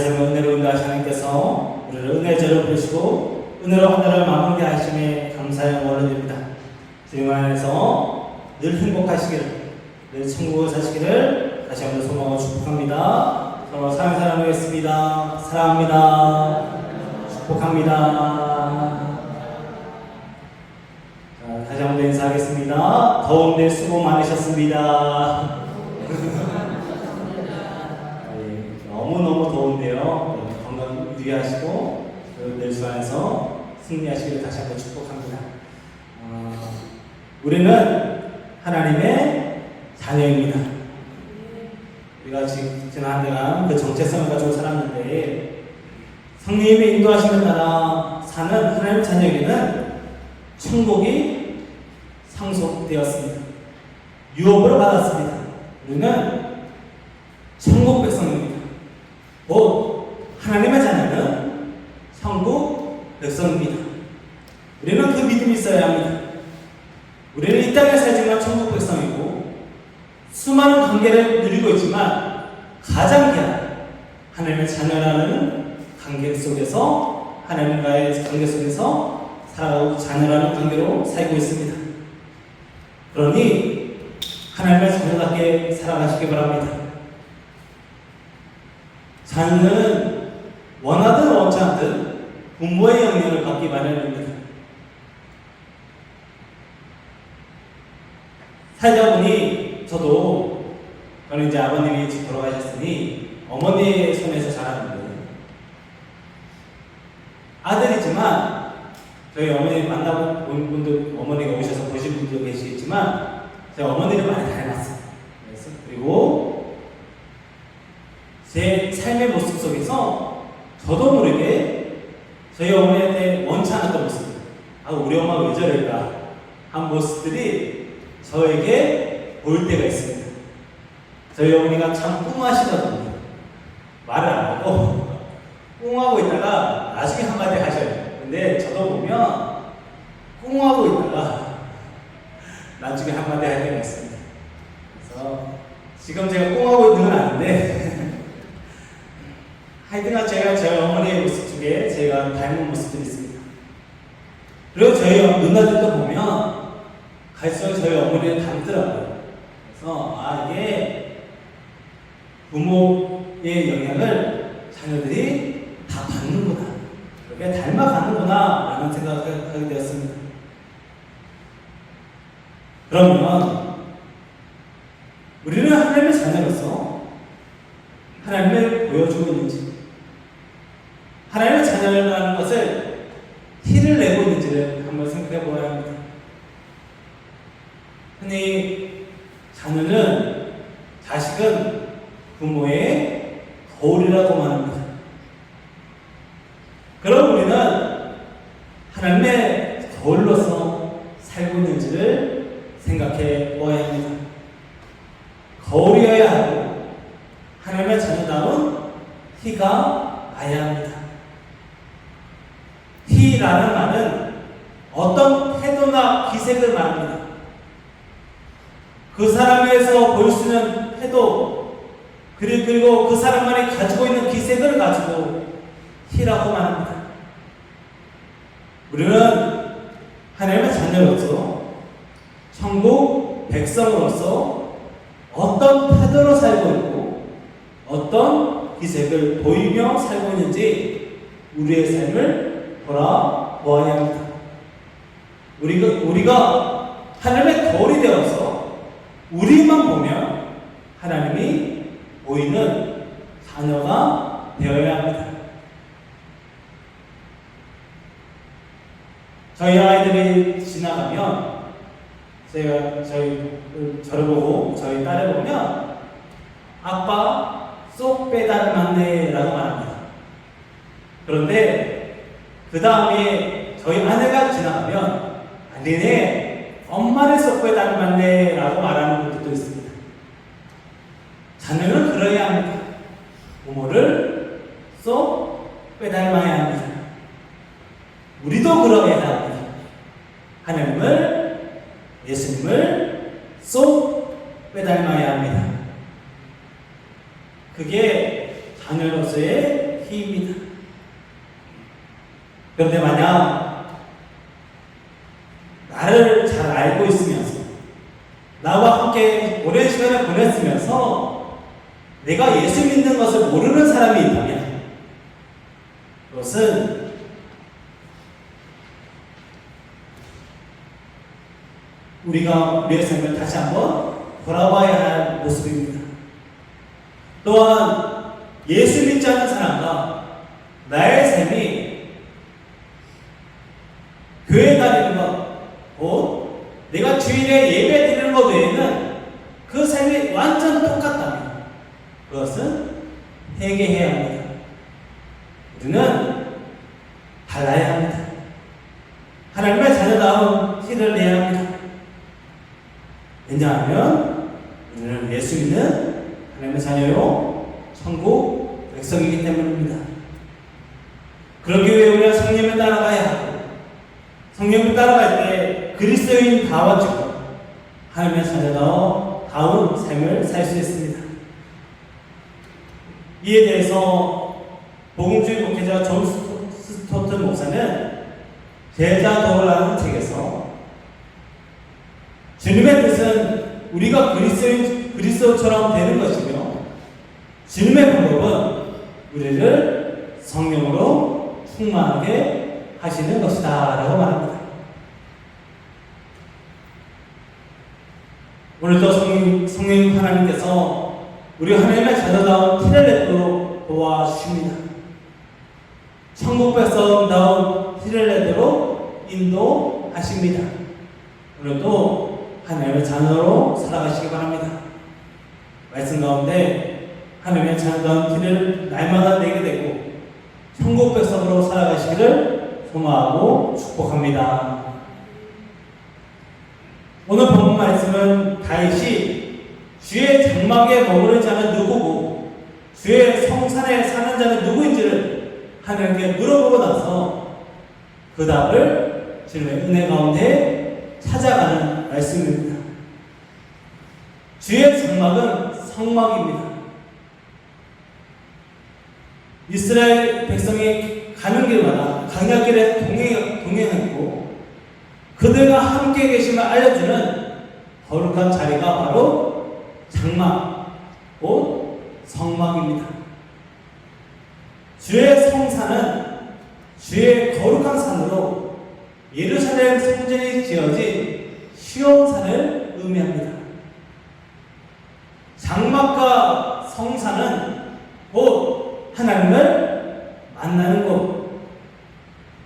삶을 은혜로 인도하신 하나님께서 우리를 은혜제로 부르시고 은혜로 한 달을 마무리하심에 감사의 영광을 드립니다. 주님 안에서 늘 행복하시기를, 늘 천국을 사시기를 다시 한번 소망하고 축복합니다. 서로 사랑을 나누겠습니다. 사랑합니다. 축복합니다. 자, 다시 한번 인사하겠습니다. 더운데 수고 많으셨습니다. 너무너무 더운데요. 건강 유의하시고 늘 주 안에서 승리하시기를 다시 한번 축복합니다. 우리는 하나님의 자녀입니다. 우리가 지난 한 해간 그 정체성을 가지고 살았는데 성령님의 인도하심을 따라 사는 하나님의 자녀에게는 천국이 상속되었습니다. 유업으로 받았습니다. 우리는 천국 백성입니다. 곧 하나님의 자녀는 천국 백성입니다. 우리는 그 믿음이 있어야 합니다. 우리는 이 땅에 살지만 천국 백성이고 수많은 관계를 누리고 있지만 가장 귀한 하나님의 자녀라는 관계 속에서, 하나님과의 관계 속에서 살아가고 자녀라는 관계로 살고 있습니다. 그러니 하나님의 자녀답게 살아가시기 바랍니다. 자녀는 원하든 원치 않든 부모의 영향을 받기 마련입니다. 살다 보니 저는 이제 아버님이 일찍 돌아가셨으니 어머니의 손에서 자랐는데, 아들이지만 저희 어머니 만나본 분들, 어머니가 오셔서 보신 분도 계시겠지만 제가 어머니를 많이 닮았어요. 그리고 제 삶의 모습 속에서 저도 모르게 저희 어머니한테 원치 않았던 모습, 우리 엄마 왜 저럴까 한 모습들이 저에게 보일 때가 있습니다. 저희 어머니가 참 꿍하시거든요. 말을 안 하고 꿍하고 있다가 나중에 한마디 하셔요. 근데 저도 보면 꿍하고 있다가 나중에 한마디 할 때가 있습니다. 그래서 지금 제가 꿍하고 있는 건 아닌데 하여튼간 제가 저희 어머니의 모습 중에 제가 닮은 모습들이 있습니다. 그리고 저희 누나들도 보면 갈수록 저희 어머니를 닮더라고요. 그래서 이게 부모의 영향을 자녀들이 다 받는구나, 이렇게 닮아가는구나 라는 생각을 하게 되었습니다. 그러면 우리는 하나님의 자녀로서 하나님을 보여주고 있는지, 하나님의 자녀라는 것을 티를 내고 있는지를 한번 생각해 보아야 합니다. 흔히 자식은 부모의 거울이라고 말합니다. 그럼 우리는 하나님의 거울로서 살고 있는지를 생각해 보아야 합니다. 거울이어야 하고 하나님의 자녀다운 티가 나야 합니다. 티라는 말은 어떤 태도나 기색을 말합니다. 그 사람에서 볼 수 있는 태도, 그리고 그 사람만이 가지고 있는 기색을 가지고 티라고 말합니다. 우리는 하나님의 자녀로서, 천국 백성으로서 어떤 태도로 살고 있고 어떤 기색을 보이며 살고 있는지 우리의 삶을 돌아보아야 합니다. 우리가 하나님의 거울이 되어서 우리만 보면 하나님이 보이는 자녀가 되어야 합니다. 저희 아이들이 지나가면 저를 보고 저희 딸을 보면 아빠 쏙 빼다 맞네 라고 말합니다. 그런데 그 다음에 저희 아내가 지나가면 니네 엄마를 쏙 빼다 맞네 라고 말하는 분들도 있습니다. 자녀는 그러해야 합니다. 부모를 쏙 빼닮아야 합니다. 우리도 그러해야 합니다. 하나님을, 예수님을 쏙 빼닮아야 합니다. 그게 자녀로서의 힘입니다. 그런데 만약 나를 잘 알고 있으면서 나와 함께 오랜 시간을 보냈으면서 내가 예수 믿는 것을 모르는 사람이 있다면 그것은 우리가 우리의 삶을 다시 한번 돌아봐야 할 모습입니다. 또한 예수 믿지 않는 사람과 나의 삶이 교회 다니는 것, 곧 내가 주일에 예배 드리는 것 외에는 그 삶이 완전 똑같다면 그것은 회개해야 합니다. 우리는 달라야 합니다. 하나님의 자녀다운 티를 내야 합니다. 왜냐하면 우리는 예수 믿는 하나님의 자녀요 천국 백성이기 때문입니다. 그러기 위해 우리가 성령을 따라가야 하고 성령을 따라갈 때 그리스도인 다워지고 하나님의 자녀다운 삶을 살 수 있습니다. 이에 대해서 복음주의 목회자 존 스토튼 목사는 제자 도라는 책에서 주님의 뜻은 우리가 그리스도처럼 되는 것이며 주님의 방법은 우리를 성령으로 충만하게 하시는 것이다 라고 말합니다. 오늘도 성령 하나님께서 우리 하나님의 자녀다운 티를 내도록 도와주십니다. 천국 백성다운 티를 내도록 인도하십니다. 오늘도 하나님의 자녀로 살아가시기 바랍니다. 말씀 가운데 하나님의 자녀다운 티를 날마다 내게 되고 천국 백성으로 살아가시기를 소망하고 축복합니다. 오늘 본문 말씀은 다윗이 주의 장막에 머무는 자는 누구고 주의 성산에 사는 자는 누구인지를 하나님께 물어보고 나서 그 답을 주님의 은혜 가운데 찾아가는 말씀입니다. 주의 장막은 성막입니다. 이스라엘 백성이 가는 길마다 광야길에 동행했고 그들과 함께 계심을 알려주는 거룩한 자리가 바로 장막, 곧 성막입니다. 주의 성산은 주의 거룩한 산으로 예루살렘 성전이 지어진 시온산을 의미합니다. 장막과 성산은 곧 하나님을 만나는 곳,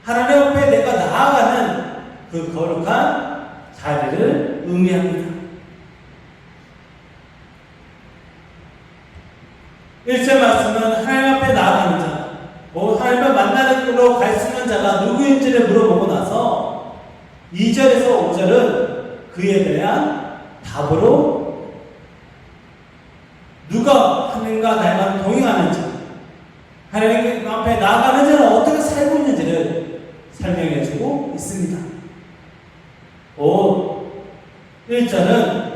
하나님 앞에 내가 나아가는 그 거룩한 자리를 의미합니다. 1절 말씀은 하나님 앞에 나아가는 자, 하나님을 만나는 길로 갈 수 있는 자가 누구인지를 물어보고 나서 2절에서 5절은 그에 대한 답으로 누가 하나님과 나랑 동행하는지, 하나님 앞에 나아가는 자는 어떻게 살고 있는지를 설명해주고 있습니다. 1절은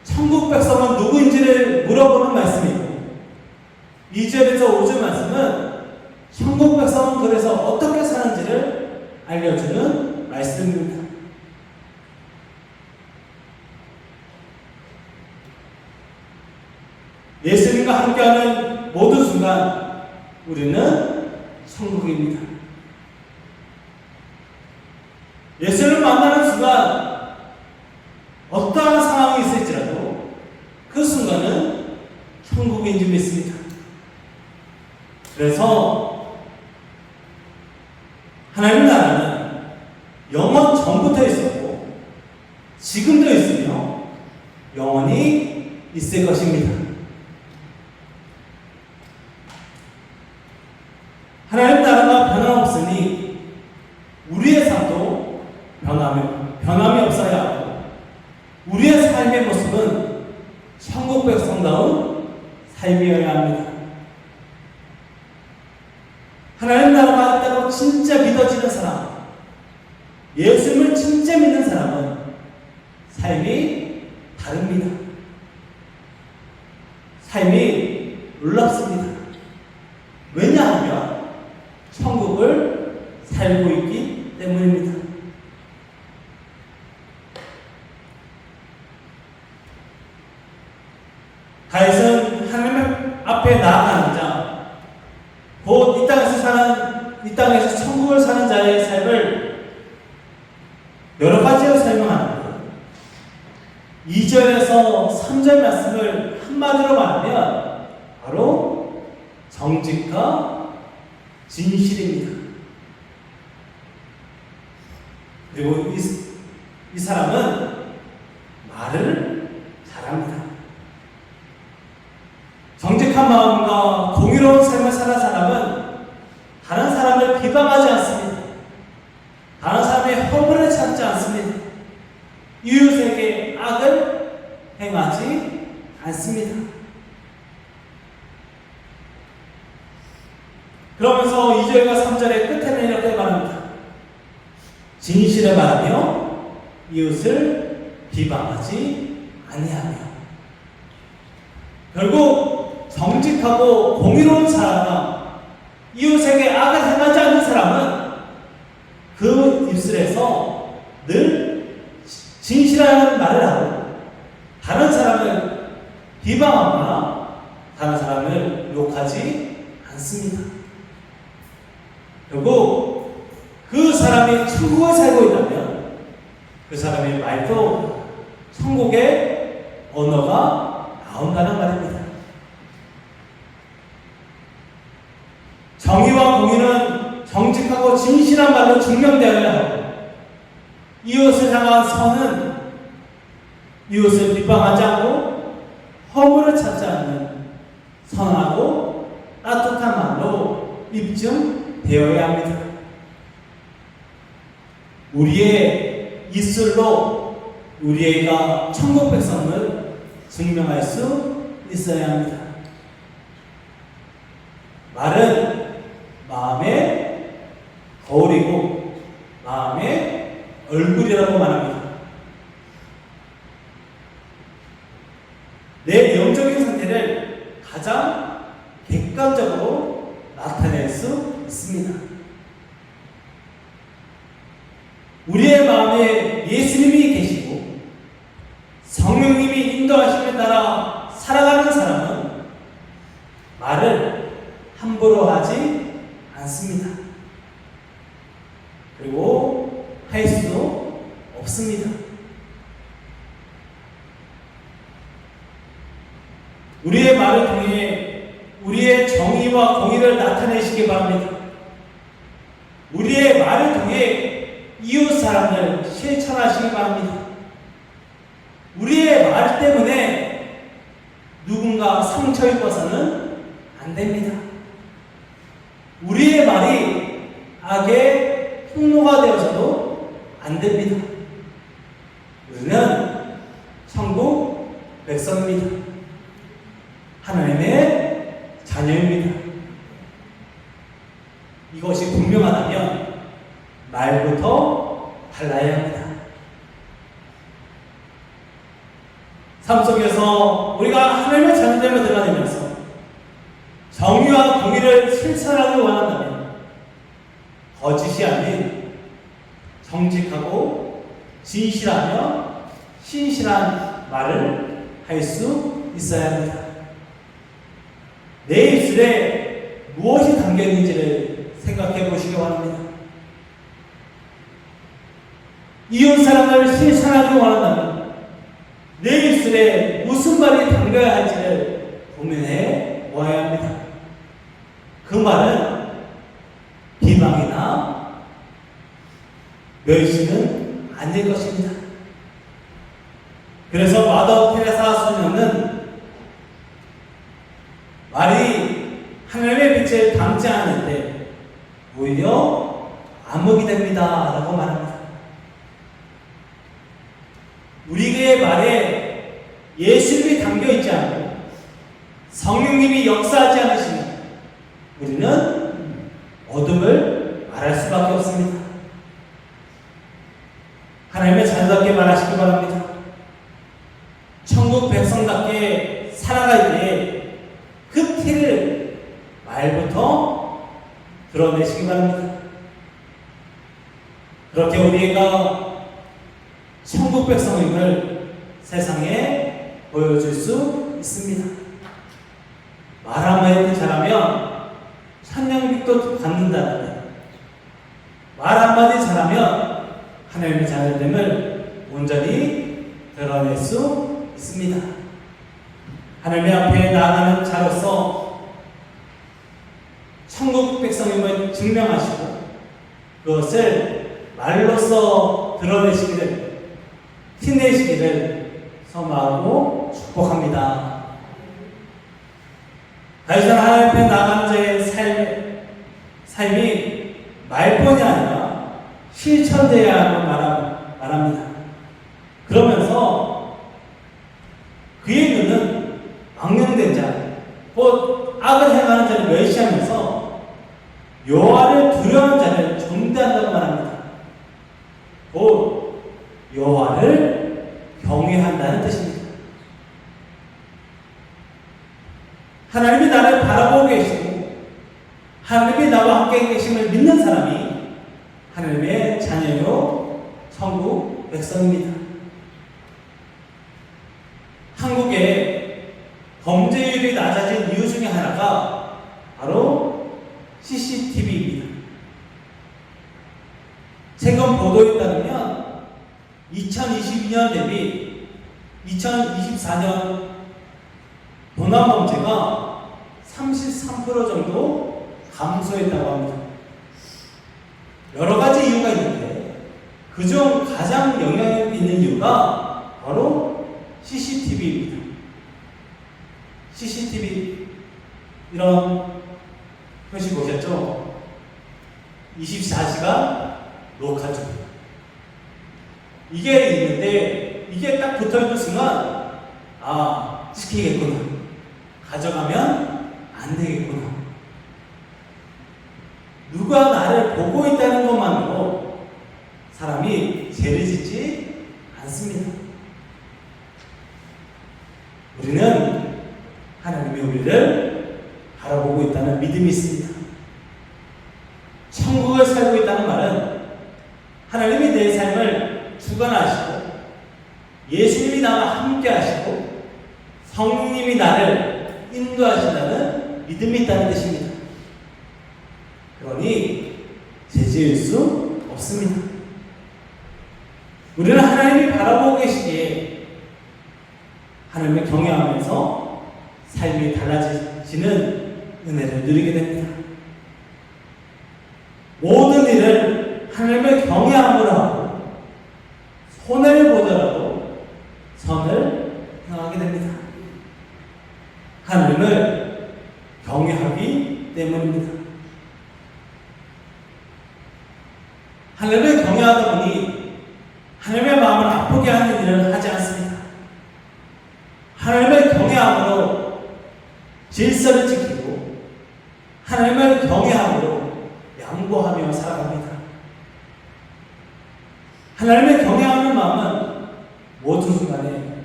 천국 백성은 누구인지를 물어보는 말씀이고 2절에서 5절 말씀은 천국 백성은 그래서 어떻게 사는지를 알려주는 말씀입니다. 예수님과 함께하는 모든 순간 우리는 천국입니다. 예수를 만나는 순간 어떠한 상황이 있을지라도 그 순간은 천국인 줄 믿습니다. 그래서 하나님 나라는 영원 전부터 있었고 지금도 있으며 영원히 있을 것입니다. 하나님 나라가 변함없으니 우리의 삶도 변함이 없어야 하고 우리의 삶의 모습은 천국 백성다운 삶이어야 합니다. 하나님 나라가 있다고 진짜 믿어지는 사람, 예수님을 진짜 믿는 사람은 삶이 다릅니다. 삶이 놀랍습니다. 왜냐하면 천국을 살고 있기 때문입니다. 다윗은 하나님 앞에 나아가는 자, 곧 이 땅에서 천국을 사는 자의 삶을 여러 가지로 설명하는데 2절에서 3절 말씀을 한마디로 말하면 바로 정직과 진실입니다. 그리고 이 사람은 말을 잘합니다. 정직한 마음과 공의로운 삶을 사는 사람은 다른 사람을 비방하지 않습니다. 다른 사람의 허물을 찾지 않습니다. 이웃에게 악을 행하지 않습니다. 그러면서 2절과 3절의 끝에는 이렇게 말합니다. 진실을 말하며 이웃을 비방하지 아니하며. 결국 정직하고 공의로운 사람과 이웃에게 악을 행하지 않는 사람은 그 입술에서 늘 진실한 말을 하고 다른 사람을 비방하거나 다른 사람을 욕하지 않습니다. 결국 그 사람이 천국을 살고 있다면 그 사람의 말도 천국의 언어가 나온다는 말입니다. 정의와 공의는 정직하고 진실한 말로 증명되어야 하고 이웃을 향한 선은 이웃을 비방하지 않고 허물을 찾지 않는 선하고 따뜻한 말로 입증되어야 합니다. 우리의 입술로 우리가 천국 백성을 증명할 수 있어야 합니다. 말은 마음의 거울이고 마음의 얼굴이라고 말합니다. 내 영적인 상태를 가장 객관적으로 나타낼 수 있습니다. 우리의 마음에 예수님이 계시고 성령님이 인도하심에 따라 살아가는 사람은 말을 함부로 하지 않습니다. 그리고 할 수도 없습니다. 우리의 말을 통해 우리의 정의와 공의를 나타내시기 바랍니다. 우리의 말을 통해 이웃 사람을 실천하시기 바랍니다. 우리의 말 때문에 누군가 상처 입어서는 안 됩니다. 우리의 말이 악의 통로가 되어서도 안 됩니다. 우리는 천국 백성입니다. 하나님의 자녀입니다. 이것이 분명하다면 말부터 달라야 합니다. 삶 속에서 우리가 하나님의 자녀됨을 드러내면서 정의와 공의를 실천하기 원한다면 거짓이 아닌 정직하고 진실하며 신실한 말을 할 수 있어야 합니다. 내 입술에 무엇이 담겨있는지를 생각해 보시기 바랍니다. 이웃 사랑을 실천하기 원한다면 내 입술에 무슨 말이 담겨야 할지를 고민해 보아야 합니다. 그 말은 비방이나 멸시는 아닐 것입니다. 그래서 마더 테레사 수녀는 말이 하나님의 빛을 담지 않는데 오히려 암흑이 됩니다 라고 말합니다. 우리의 말에 예수님이 담겨있지 않고 성령님이 역사하지 않으시면 우리는 어둠을 말할 수밖에 없습니다. 하나님의 자녀답게 말하시기 바랍니다. 천국 백성답게 살아갈 때에 그 티를 말부터 드러내시기 바랍니다. 그렇게 우리가 천국 백성임을 세상에 보여줄 수 있습니다. 말 한마디 잘하면 천냥빚도 받는다는데, 말 한마디 잘하면 하나님의 자녀됨을 온전히 드러낼 수 있습니다. 하나님 앞에 나아가는 자로서 천국 백성임을 증명하시고 그것을 말로써 드러내시기를, 티내시기를 소망하고 축복합니다. 다윗은 하나님 앞에 나아가는 자의 삶이 말뿐이 아니라 실천되어야 하는 말합니다. 그러면서 그의 눈은 망령된 자, 곧 악을 행하는 자를 멸시하면서 여호와를 두려워하는 자를 존대한다고 말합니다. 곧 여호와를 경외한다는 뜻입니다. 하나님이 나를 바라보고 계시고 하나님이 나와 함께 계심을 믿는 사람이 하나님의 자녀요 천국 백성입니다. 한국의 범죄율이 낮아진 이유 중에 하나가 바로 CCTV입니다. 최근 보도에 따르면 2022년 대비 2024년 도난범죄가 33% 정도 감소했다고 합니다. 여러 가지 이유가 있는데 그중 가장 영향력 있는 이유가 바로 CCTV입니다. CCTV 이런 표시 보셨죠? 24시간 녹화 중. 이게 있는데 이게 딱 붙어있는 순간 지키겠구나, 가져가면 안 되겠구나. 누가 나를 보고 있다는 것만으로 사람이 죄를 짓지 않습니다. 우리는 하나님이 우리를 바라보고 있다는 믿음이 있습니다. 천국을 살고 있다는 말은 하나님이 내 삶을 주관하시고 예수님이 나와 함께 하시고 성령님이 나를 인도하신다는 믿음이 있다는 뜻입니다. 그러니 죄지을 수 없습니다. 우리는 하나님이 바라보고 계시기에 하나님을 경외하면서 삶이 달라지는 은혜를 누리게 됩니다. 모든 일을 하나님을 경외함으로 하고 손해를 보더라도 선을 행하게 됩니다. 하나님을 경외하기 때문입니다. 하나님을 경외하다 보니 하나님의 마음을 아프게 하는 일을 하지 않습니다. 하나님을 경외함으로 질서를 지키고 하나님을 경외함으로 양보하며 살아갑니다. 하나님을 경외하는 마음은 모든 순간에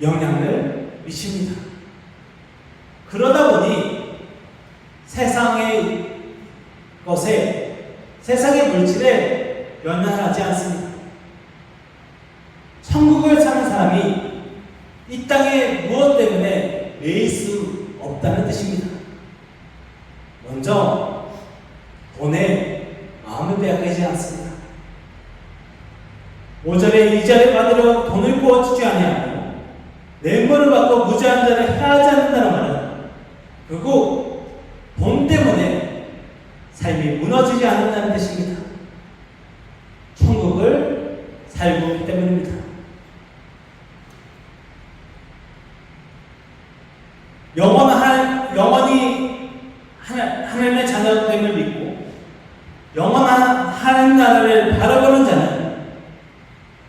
영향을 미칩니다. 그러다 보니 세상의 것에, 세상의 물질에 연연하지 않습니다. 천국을 사는 사람이 이 땅에 무엇 때문에 매일 수 없다는 뜻입니다. 먼저 돈에 마음을 빼앗기지 않습니다. 5절에 이자를 받으려고 돈을 부어주지 아니하고 뇌물을 받고 무죄한 자를 해하지 않는다는 말은 결국 돈 때문에 삶이 무너지지 않는다는 뜻입니다. 천국을 살고 있기 때문입니다. 영원히 하나님의 자녀됨을 믿고 영원한 하나님 나라를 바라보는 자는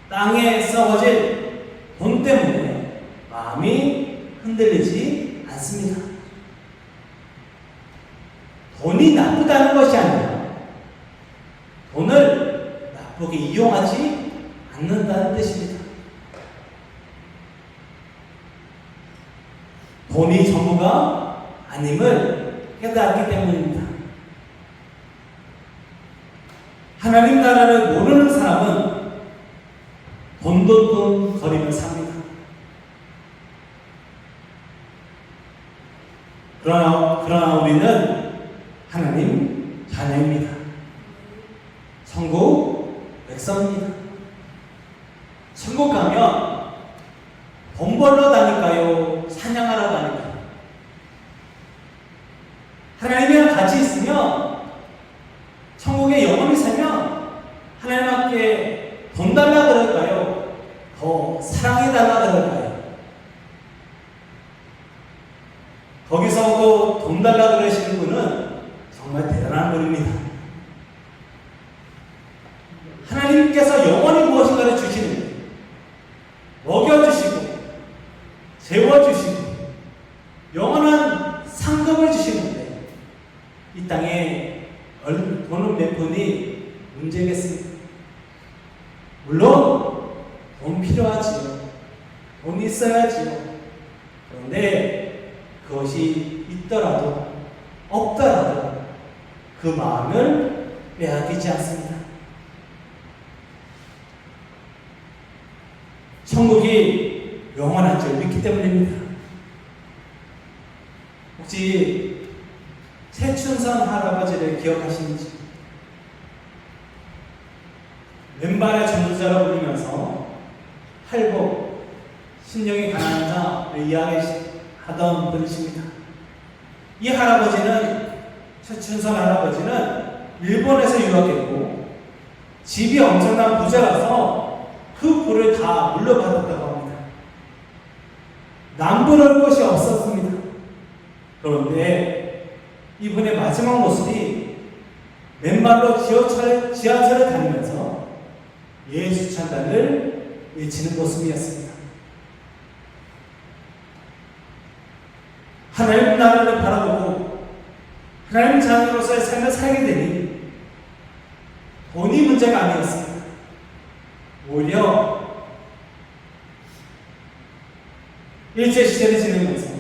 땅에 썩어질 돈 때문에 마음이 흔들리지 않습니다. 돈이 나쁘다는 것이 아니라 돈을 나쁘게 이용하지 않는다는 뜻입니다. 돈이 전부가 아님을 깨닫기 때문입니다. 하나님 나라를 모르는 사람은 돈돈돈 거리며 삽니다. 그러나 우리는 하나님 자녀입니다. 천국 백성입니다. 천국 가면 돈 벌러 다닐까요? 사냥하러 다닐까요? 하나님이랑 같이 있으면, 천국에 영원히 살면 하나님 앞에 돈 달라 그럴까요? 더 사랑해 달라 그럴까요? 거기서도 돈 달라 그러시는 분은 정말 대단한 분입니다. 하나님께서 영원히 무엇인가를 주시는 거예요. 먹여주시고 재워주시고 영원한 상급을 주시는데, 이 땅에 돈은 몇 푼이 문제겠습니까? 물론 돈 필요하지요. 돈이 있어야지요. 그런데 그것이 있더라도 없더라도 그 마음을 빼앗기지 않습니다. 천국이 영원한 줄 믿기 때문입니다. 혹시 최춘선 할아버지를 기억하시는지? 맨발의 전도자로 부르면서 할복, 심령이 가난한 자를 이야기하던 분이십니다. 이 할아버지는, 최춘선 할아버지는 일본에서 유학했고 집이 엄청난 부자라서 그 부를 다 물려받았다고 합니다. 남부를 곳이 없었습니다. 그런데 이분의 마지막 모습이 맨발로 지하철을 다니면서 예수 찬단을 외치는 모습이었습니다. 하나님 나라를 바라보고 하나님 자녀로서의 삶을 살게 되니 돈이 문제가 아니었습니다. 오히려 일제시대를 지내면서,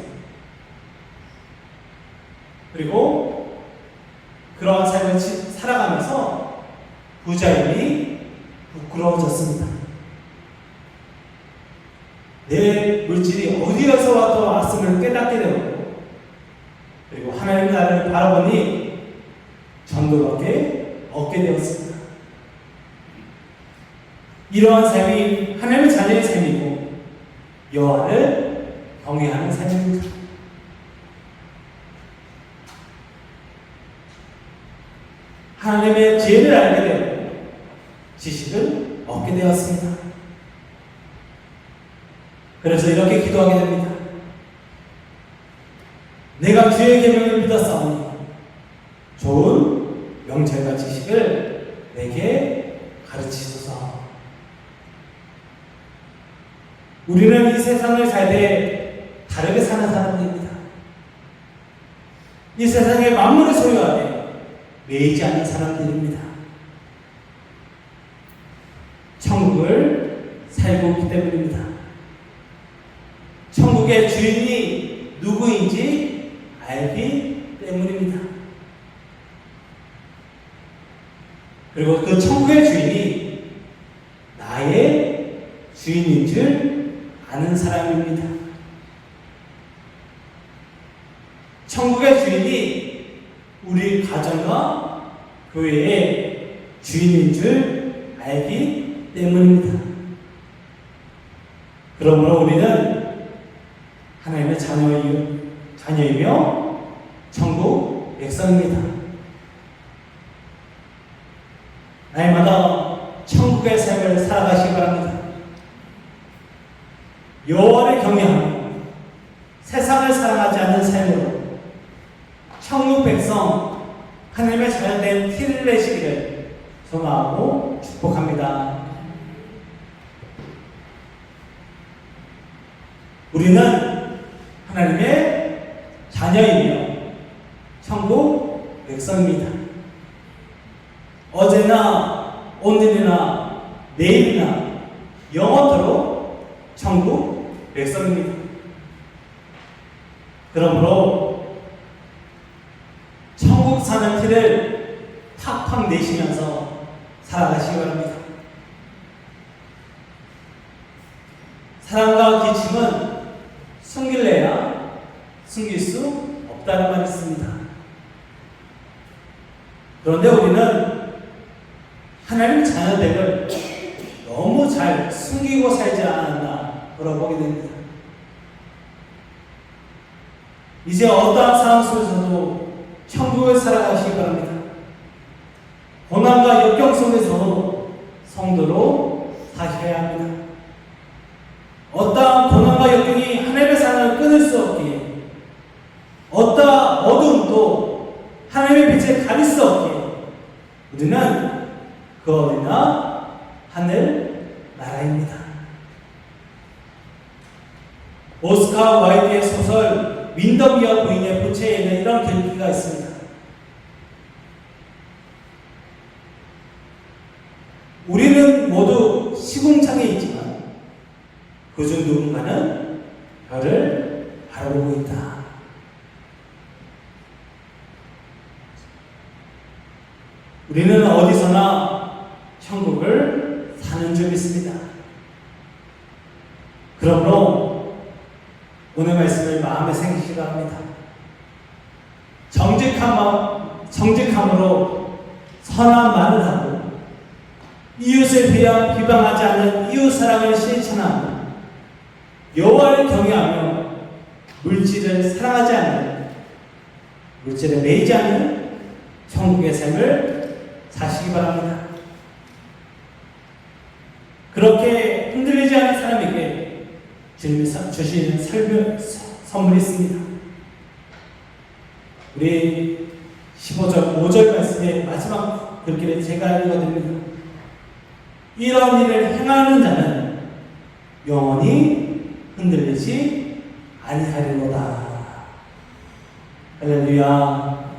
그리고 그러한 삶을 살아가면서 부자임이 부끄러워졌습니다. 내 물질이 어디에서 왔음을 깨닫게 되었고, 그리고 하나님 나라를 바라보니 전도밖에 얻게 되었습니다. 이러한 삶이 하나님의 자녀의 삶이고 여호와를 경외하는 삶입니다. 하나님의 지혜를 알게 되었고 지식을 얻게 되었습니다. 그래서 이렇게 기도하게 됩니다. 내가 주의 계명을 믿었사오니 좋은 명철과 지식을 내게 가르치소서. 우리는 이 세상을 살 때 다르게 사는 사람들입니다. 이 세상의 만물을 소유하되 매이지 않는 사람들입니다. 천국을 살고 있기 때문입니다. 천국의 주인이 누구인지 알기 때문입니다. 그리고 그 천국의 주인이 나의 주인인 줄 아는 사람입니다. 천국의 주인이 우리 가정과 교회의 주인인 줄 알기 때문입니다. 그러므로 우리는 하나님의 자녀이며 천국 백성입니다. 날마다 천국의 삶을 살아가시기 바랍니다. 여호와를 경외하며 세상을 사랑하지 않는 삶으로 천국 백성, 하나님의 자녀된 티를 내시기를 소망하고 축복합니다. 우리는 하나님의 자녀이며 천국 백성입니다. 어제나 오늘이나 내일이나 영원토록 천국 백성입니다. 그러므로 천국 사는 티를 팍팍 내시면서 살아가시기 바랍니다. 사랑과 기침은 숨길래야 숨길 수 없다는 말이 있습니다. 그런데 우리는 하나님 자녀됨을 너무 잘 숨기고 살지 않았나 돌아보게 됩니다. 이제 어떠한 상황 속에서도 천국을 살아가시기 바랍니다. 고난과 역경 속에서 성도로 사셔야 합니다. 어떠한 고난과 역경이 하나님의 사랑을 끊을 수 없기에, 어떠한 어둠도 하나님의 빛을 가릴 수 없기에 우리는 그 어디나 하늘 나라입니다. 오스카 와일드의 소설 윈더비어 부인의 부채에는 이런 글귀가 있습니다. 우리는 모두 시궁창에 있지만 그중 누군가는 별을 바라보고 있다. 우리는 어디서나 천국을 사는 줄 믿습니다. 그러므로 오늘 말씀을 마음에 새기시기 바랍니다. 정직함으로 선한 말을 하고 이웃을 비방하지 않는 이웃사랑을 실천하고 여호와를 경외하며 물질을 사랑하지 않는, 물질에 매이지 않는 천국의 삶을 사시기 바랍니다. 그렇게 흔들리지 않는 사람에게 주님이 주시는 선물이 있습니다. 우리 15절, 5절 말씀의 마지막 글귀를 제가 읽어드립니다. 이런 일을 행하는 자는 영원히 흔들리지 아니하리로다. 할렐루야.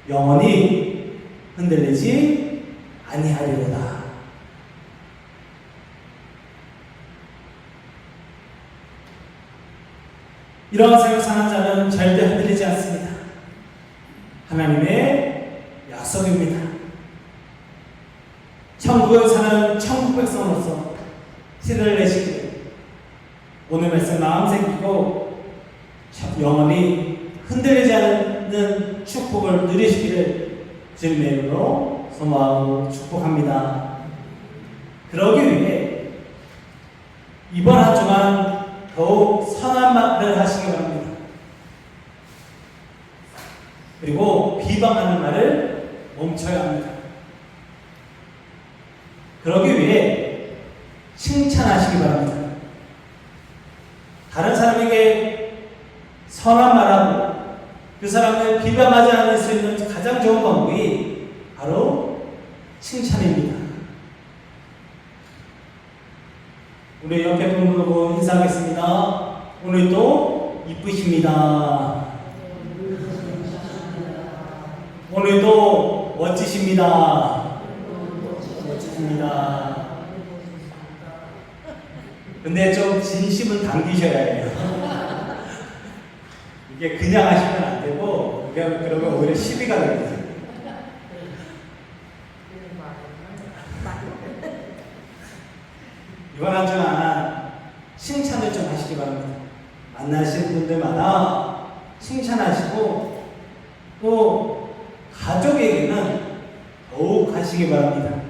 영원히 흔들리지 아니하리로다. 이러한 삶을 사는 자는 절대 흔들리지 않습니다. 하나님의 약속입니다. 천국을 사는 천국 백성으로서 티를 내시기를 오늘 말씀 마음 새기고 영원히 흔들리지 않는 축복을 누리시기를 주님의 이름으로 소망하고 축복합니다. 그러기 위해 이번 한 주간 더욱 선한 말을 하시기 바랍니다. 그리고 비방하는 말을 멈춰야 합니다. 그러기 위해 칭찬하시기 바랍니다. 다른 사람에게 선한 말하고 그 사람을 비방하지 않을 수 있는 가장 좋은 방법이 바로 칭찬입니다. 우리 옆에 분 보고 인사하겠습니다. 오늘도 이쁘십니다. 오늘도 멋지십니다. 멋지십니다. 근데 좀 진심은 당기셔야 해요. 이게 그냥 하시면 안 되고, 그러면 오히려 시비가 됩니다. 이번 한 주간 칭찬을 좀 하시기 바랍니다. 만나시는 분들마다 칭찬하시고, 또 가족에게는 더욱 하시기 바랍니다.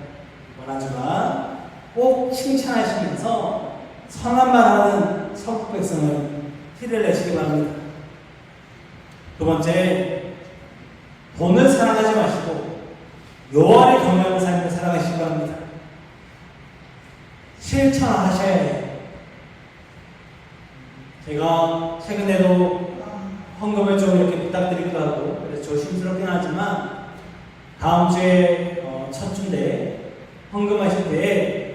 이번 한 주간 꼭 칭찬하시면서 선한 말하는 천국 백성을 티를 내시기 바랍니다. 두 번째, 돈을 사랑하지 마시고 여호와를 경외하는 삶을 살아가시기 바랍니다. 실천하셔야 해요. 제가 최근에도 헌금을 좀 이렇게 부탁드리기도 하고 그래서 조심스럽긴 하지만 다음 주에 첫 주인데 헌금하실 때에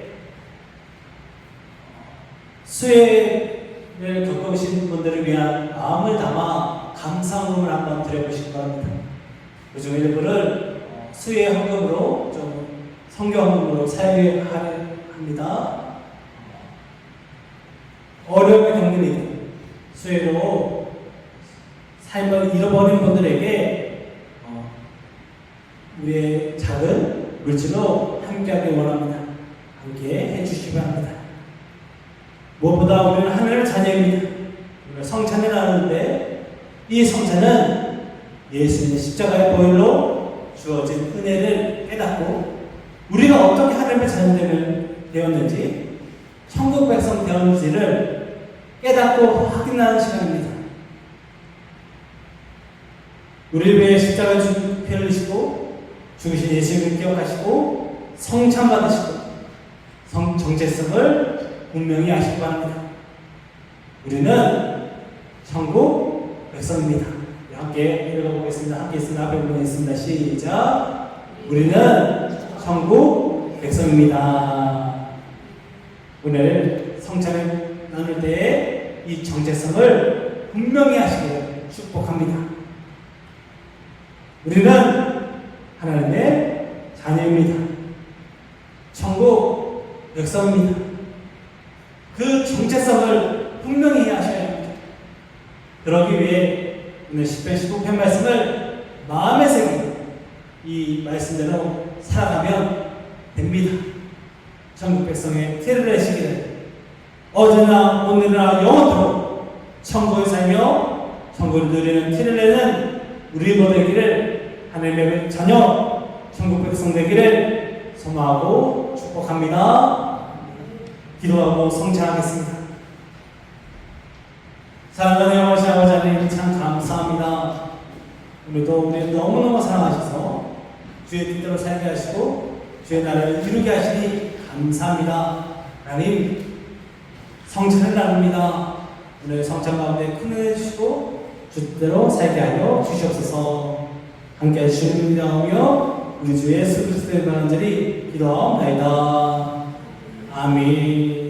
수혜를 겪으신 분들을 위한 마음을 담아 감사헌금을 한번 드려보시기 바랍니다. 그중 일부를 수혜 헌금으로 좀 선교 헌금으로 사용하려 합니다. 어려움에 겪는 이들 수혜로 삶을 잃어버린 분들에게 우리의 작은 물질로 함께하기 원합니다. 함께 해주시기 바랍니다. 무엇보다 우리는 하늘의 자녀입니다. 우리가 성찬을 나누는데 이 성찬은 예수님의 십자가의 보혈로 주어진 은혜를 깨닫고 우리가 어떻게 하나님의 자녀 되었는지 천국 백성 되었는지를 깨닫고 확인하는 시간입니다. 우리를 위해 십자가에 피 흘리시고 죽으신 예수님을 기억하시고 성찬 받으시고 정체성을 분명히 아시기 바랍니다. 우리는 천국 백성입니다. 함께 읽어보겠습니다. 함께 있습니다. 앞에 보겠습니다. 시작. 우리는 천국 백성입니다. 오늘 성찬을 나눌 때에 이 정체성을 분명히 하시기를 축복합니다. 우리는 하나님의 자녀입니다. 천국 백성입니다. 그 정체성을 분명히 하셔야 합니다. 그러기 위해 오늘 10편 15편 말씀을 마음에 새기고 이 말씀대로 살아가면 됩니다. 천국 백성의 티를 내시기를 어제나 오늘이나 영원토록 천국을 살며 천국을 누리는 티를 내는 우리 되기를 하나님의 자녀 천국 백성 되기를 소망하고 축복합니다. 기도하고 성찬하겠습니다. 사랑하는 아버지 하나님 참 감사합니다. 오늘도 우리를 너무너무 사랑하셔서 주의 뜻대로 살게 하시고 주의 나라를 이루게 하시니 감사합니다. 하나님 성찬을 나눕니다. 오늘 성찬 가운데 큰 은혜 주시고 주대로 살게 하여 주시옵소서. 함께 하시는 믿음하며 우리 주 예수 그리스도의 간절히 기도하옵나이다. 아멘.